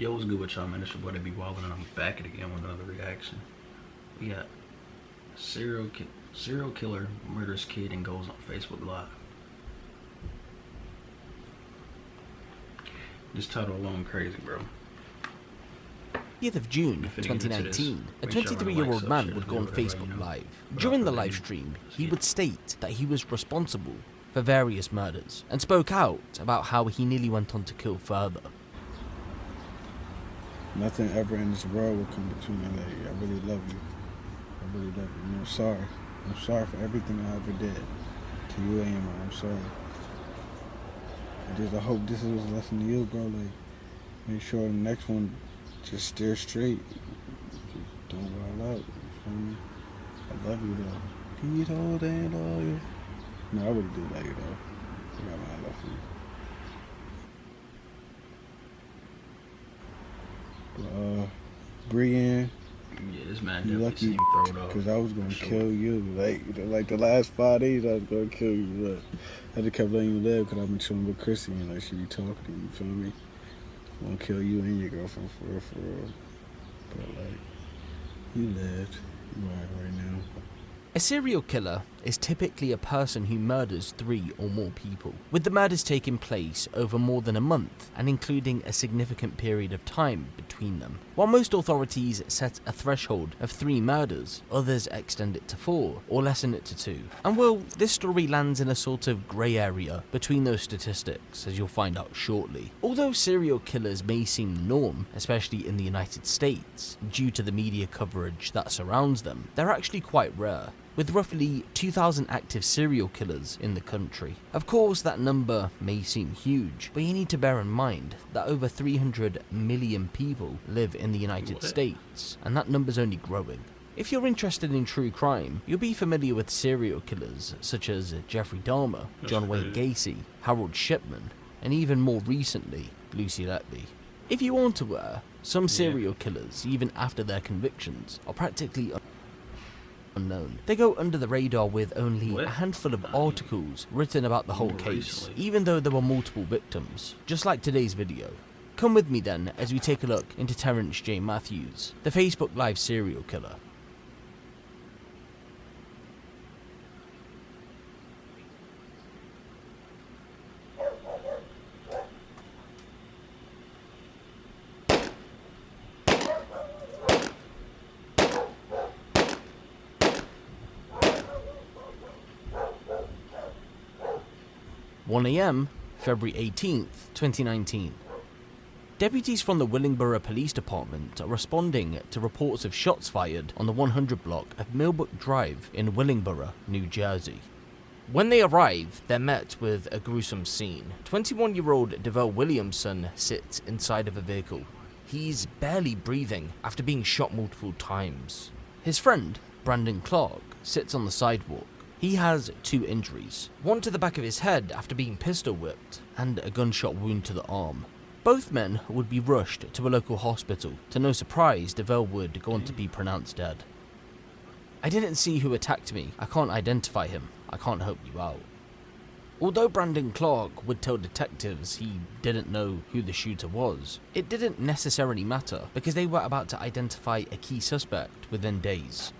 Yo, what's good with y'all, man? It's your boy DavidBWylin, and I'm back at it again with another reaction. We got serial killer murders kid and goes on Facebook Live. This title alone crazy, bro. 30th of June 2019, a 23-year-old man would go on Facebook Live. During the live stream, he would state that he was responsible for various murders and spoke out about how he nearly went on to kill further. Nothing ever in this world will come between me, lady. I really love you. I really love you. And I'm sorry. I'm sorry for everything I ever did to you and Emma. I'm sorry. I hope this is a lesson to you, bro. Like, make sure the next one just steer straight. Just don't wild out. You feel me? I love you though. Peace, whole day and all you. No, I really do love you though. I got my love for you. Brienne, Yeah, this man you definitely lucky seemed thrown off. because I was gonna kill you. Like the last 5 days, I was gonna kill you. But I just kept letting you live because I've been chilling with Chrissy and like she be talking to you. Feel me? I'm gonna kill you and your girlfriend for real. But like, you lived. You are right now. A serial killer is typically a person who murders 3 or more people, with the murders taking place over more than a month and including a significant period of time between them. While most authorities set a threshold of 3 murders, others extend it to 4 or lessen it to 2. And well, this story lands in a sort of grey area between those statistics, as you'll find out shortly. Although serial killers may seem the norm, especially in the United States, due to the media coverage that surrounds them, they're actually quite rare, with roughly 2,000 active serial killers in the country. Of course, that number may seem huge, but you need to bear in mind that over 300 million people live in the United States, and that number's only growing. If you're interested in true crime, you'll be familiar with serial killers such as Jeffrey Dahmer, John Wayne Gacy, Harold Shipman, and even more recently, Lucy Letby. If you aren't aware, some serial killers, even after their convictions, are practically unknown. They go under the radar with only a handful of articles written about the whole case, even though there were multiple victims, just like today's video. Come with me then as we take a look into Terrence J. Matthews, the Facebook Live serial killer. (1 a.m., February 18th, 2019. Deputies from the Willingboro Police Department are responding to reports of shots fired on the 100 block of Millbrook Drive in Willingboro, New Jersey. When they arrive, they're met with a gruesome scene. 21-year-old Devell Williamson sits inside of a vehicle. He's barely breathing after being shot multiple times. His friend, Brandon Clark, sits on the sidewalk. He has 2 injuries, one to the back of his head after being pistol whipped, and a gunshot wound to the arm. Both men would be rushed to a local hospital. To no surprise, Devell would go on to be pronounced dead. "I didn't see who attacked me. I can't identify him. I can't help you out." Although Brandon Clark would tell detectives he didn't know who the shooter was, it didn't necessarily matter because they were about to identify a key suspect within days.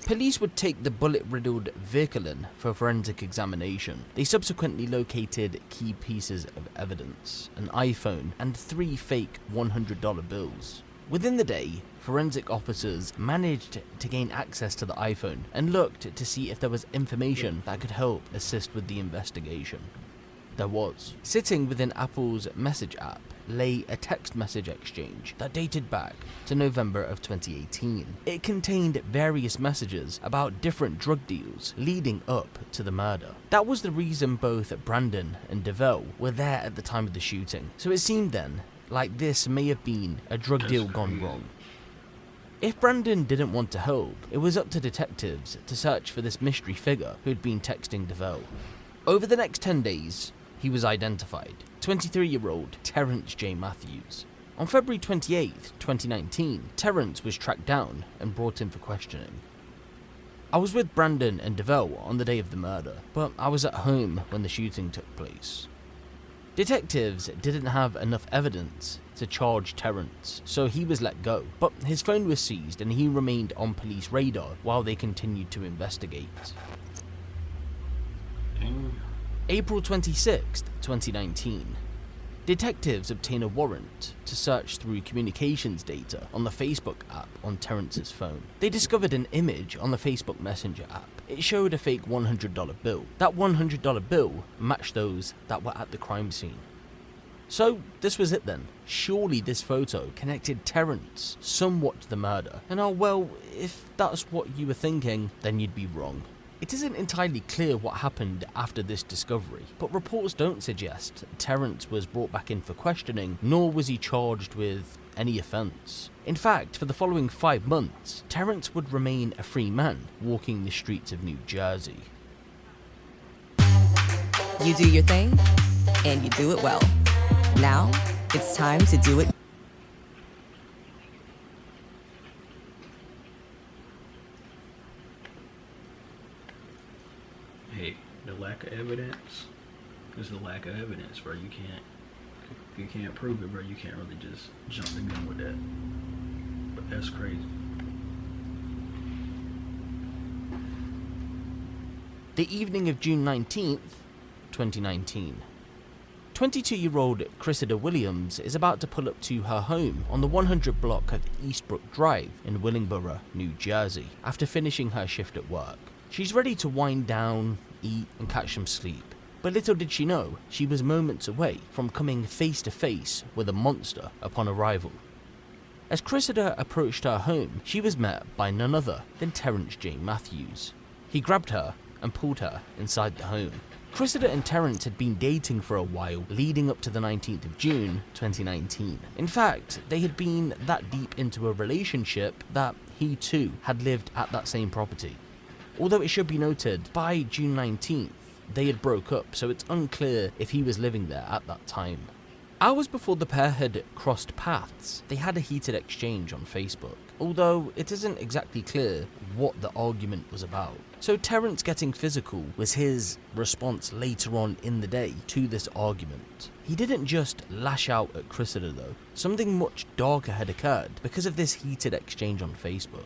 Police would take the bullet-riddled vehicle in for forensic examination. They subsequently located key pieces of evidence, an iPhone and 3 fake $100 bills. Within the day, forensic officers managed to gain access to the iPhone and looked to see if there was information that could help assist with the investigation. There was. Sitting within Apple's message app lay a text message exchange that dated back to November of 2018. It contained various messages about different drug deals leading up to the murder. That was the reason both Brandon and Devell were there at the time of the shooting, so it seemed then like this may have been a drug deal gone wrong. If Brandon didn't want to help, it was up to detectives to search for this mystery figure who had been texting Devell. Over the next 10 days, he was identified, 23-year-old Terrence J. Matthews. On February 28th, 2019, Terrence was tracked down and brought in for questioning. "I was with Brandon and Devell on the day of the murder, but I was at home when the shooting took place." Detectives didn't have enough evidence to charge Terrence, so he was let go, but his phone was seized and he remained on police radar while they continued to investigate. April 26, 2019. Detectives obtain a warrant to search through communications data on the Facebook app on Terrence's phone. They discovered an image on the Facebook Messenger app. It showed a fake $100 bill. That $100 bill matched those that were at the crime scene. So this was it then. Surely this photo connected Terrence somewhat to the murder. And well, if that's what you were thinking, then you'd be wrong. It isn't entirely clear what happened after this discovery, but reports don't suggest Terrence was brought back in for questioning, nor was he charged with any offence. In fact, for the following 5 months, Terrence would remain a free man walking the streets of New Jersey. You do your thing, and you do it well. Now, it's time to do it. Hey, the lack of evidence is the lack of evidence, bro. You can't prove it, bro. You can't really just jump the gun with that. But that's crazy. The evening of June 19th, 2019. 22-year-old Cressida Williams is about to pull up to her home on the 100 block of Eastbrook Drive in Willingboro, New Jersey, after finishing her shift at work. She's ready to wind down, eat, and catch some sleep. But little did she know, she was moments away from coming face to face with a monster upon arrival. As Cressida approached her home, she was met by none other than Terrence J. Matthews. He grabbed her and pulled her inside the home. Cressida and Terrence had been dating for a while, leading up to the 19th of June, 2019. In fact, they had been that deep into a relationship that he too had lived at that same property. Although it should be noted, by June 19th, they had broke up, so it's unclear if he was living there at that time. Hours before the pair had crossed paths, they had a heated exchange on Facebook, although it isn't exactly clear what the argument was about. So Terrence getting physical was his response later on in the day to this argument. He didn't just lash out at Cressida though, something much darker had occurred because of this heated exchange on Facebook.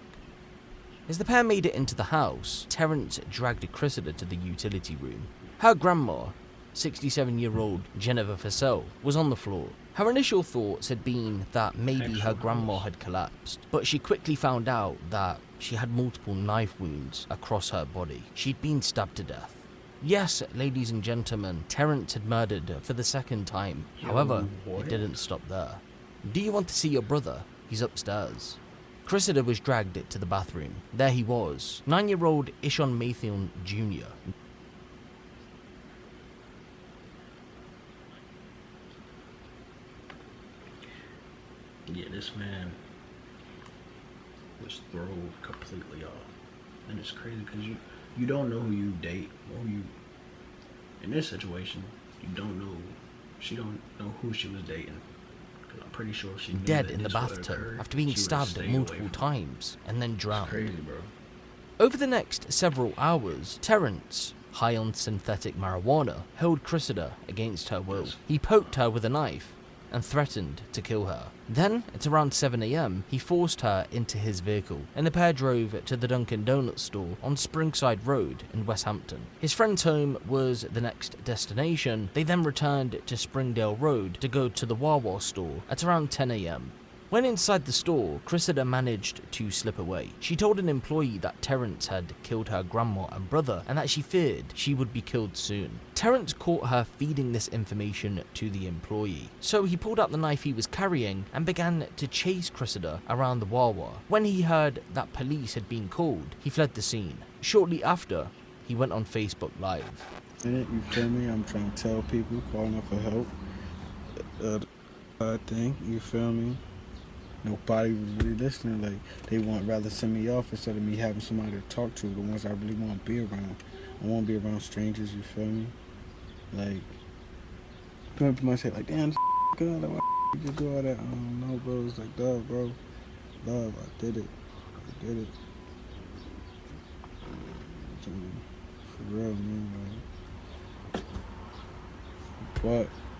As the pair made it into the house, Terrence dragged Cressida to the utility room. Her grandma, 67-year-old Jennifer Fussell, was on the floor. Her initial thoughts had been that maybe her grandma had collapsed, but she quickly found out that she had multiple knife wounds across her body. She'd been stabbed to death. Yes, ladies and gentlemen, Terrence had murdered her for the second time. However, it didn't stop there. Do you want to see your brother? He's upstairs. Cressida was dragged to the bathroom. There he was, 9-year-old Ishon Mathion Jr. Yeah, this man was thrown completely off. And it's crazy because you don't know who you date or you, in this situation, you don't know, she don't know who she was dating. Because I'm pretty sure she knew Dead that in the this would bathtub occur. after being She would've stabbed stayed multiple away from it. times and then drowned. It's crazy, bro. Over the next several hours, Terrence, high on synthetic marijuana, held Cressida against her will. He poked her with a knife and threatened to kill her. Then, at around 7 AM, he forced her into his vehicle, and the pair drove to the Dunkin' Donuts store on Springside Road in West Hampton. His friend's home was the next destination. They then returned to Springdale Road to go to the Wawa store at around 10 AM. When inside the store, Cressida managed to slip away. She told an employee that Terrence had killed her grandma and brother and that she feared she would be killed soon. Terrence caught her feeding this information to the employee. So he pulled out the knife he was carrying and began to chase Cressida around the Wawa. When he heard that police had been called, he fled the scene. Shortly after, he went on Facebook Live. You feel me? I'm trying to tell people, calling up for help. Thing, you feel me? Nobody was really listening. Like, they want rather send me off instead of me having somebody to talk to, the ones I really want to be around. I want to be around strangers, you feel me? Like, people might say, like, damn, this good, like, why you just do all that? I don't know, bro. It's like, love, bro. Love, I did it. I did it. For real, man. Like, but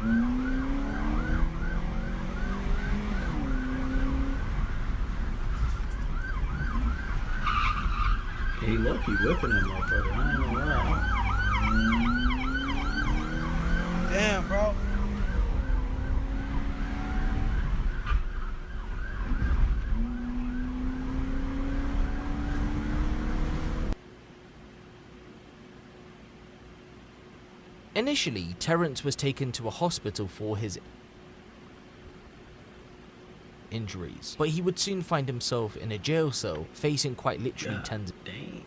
He lucky whipping that motherfucker. I ain't gonna lie. Damn, bro. Initially, Terrence was taken to a hospital for his injuries, but he would soon find himself in a jail cell, facing quite literally tens Dang.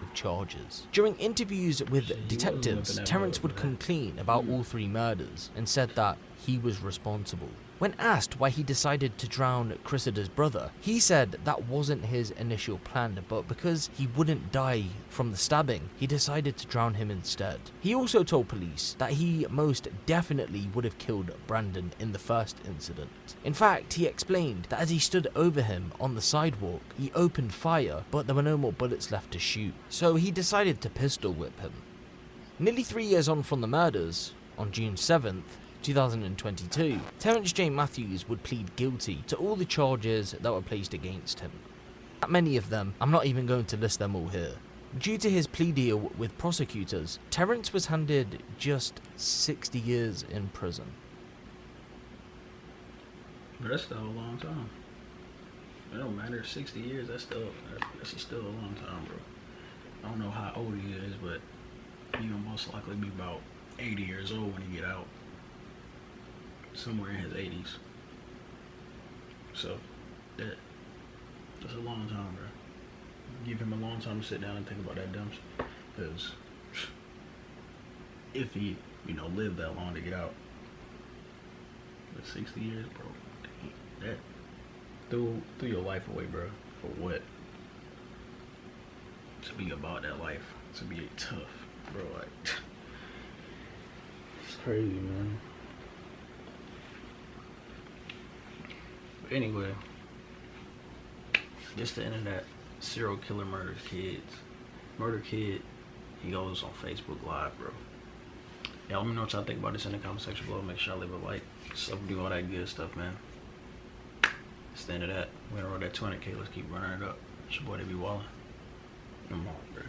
of charges. During interviews with detectives, Terrence would come clean about all 3 murders and said that he was responsible. When asked why he decided to drown Cressida's brother, he said that wasn't his initial plan, but because he wouldn't die from the stabbing, he decided to drown him instead. He also told police that he most definitely would have killed Brandon in the first incident. In fact, he explained that as he stood over him on the sidewalk, he opened fire, but there were no more bullets left to shoot, so he decided to pistol whip him. Nearly 3 years on from the murders, on June 7th, 2022, Terrence J. Matthews would plead guilty to all the charges that were placed against him. That many of them, I'm not even going to list them all here. Due to his plea deal with prosecutors, Terrence was handed just 60 years in prison. But that's still a long time. It don't matter, 60 years, that's still a long time, bro. I don't know how old he is, but he will most likely be about 80 years old when he get out. Somewhere in his 80s. So, that's a long time, bro. Give him a long time to sit down and think about that dumb shit. Because if he, lived that long to get out. But 60 years, bro. Dang, that threw your life away, bro. For what? To be about that life. To be tough, bro. Like, it's crazy, man. Anyway, just the end of that serial killer murder kid, he goes on Facebook Live, bro. Yeah, let me know what y'all think about this in the comment section below. Make sure y'all leave a like, do all that good stuff, man. It's the end of that. We're gonna roll that 200K. Let's keep running it up. It's your boy DavidBWylin. Come on, bro.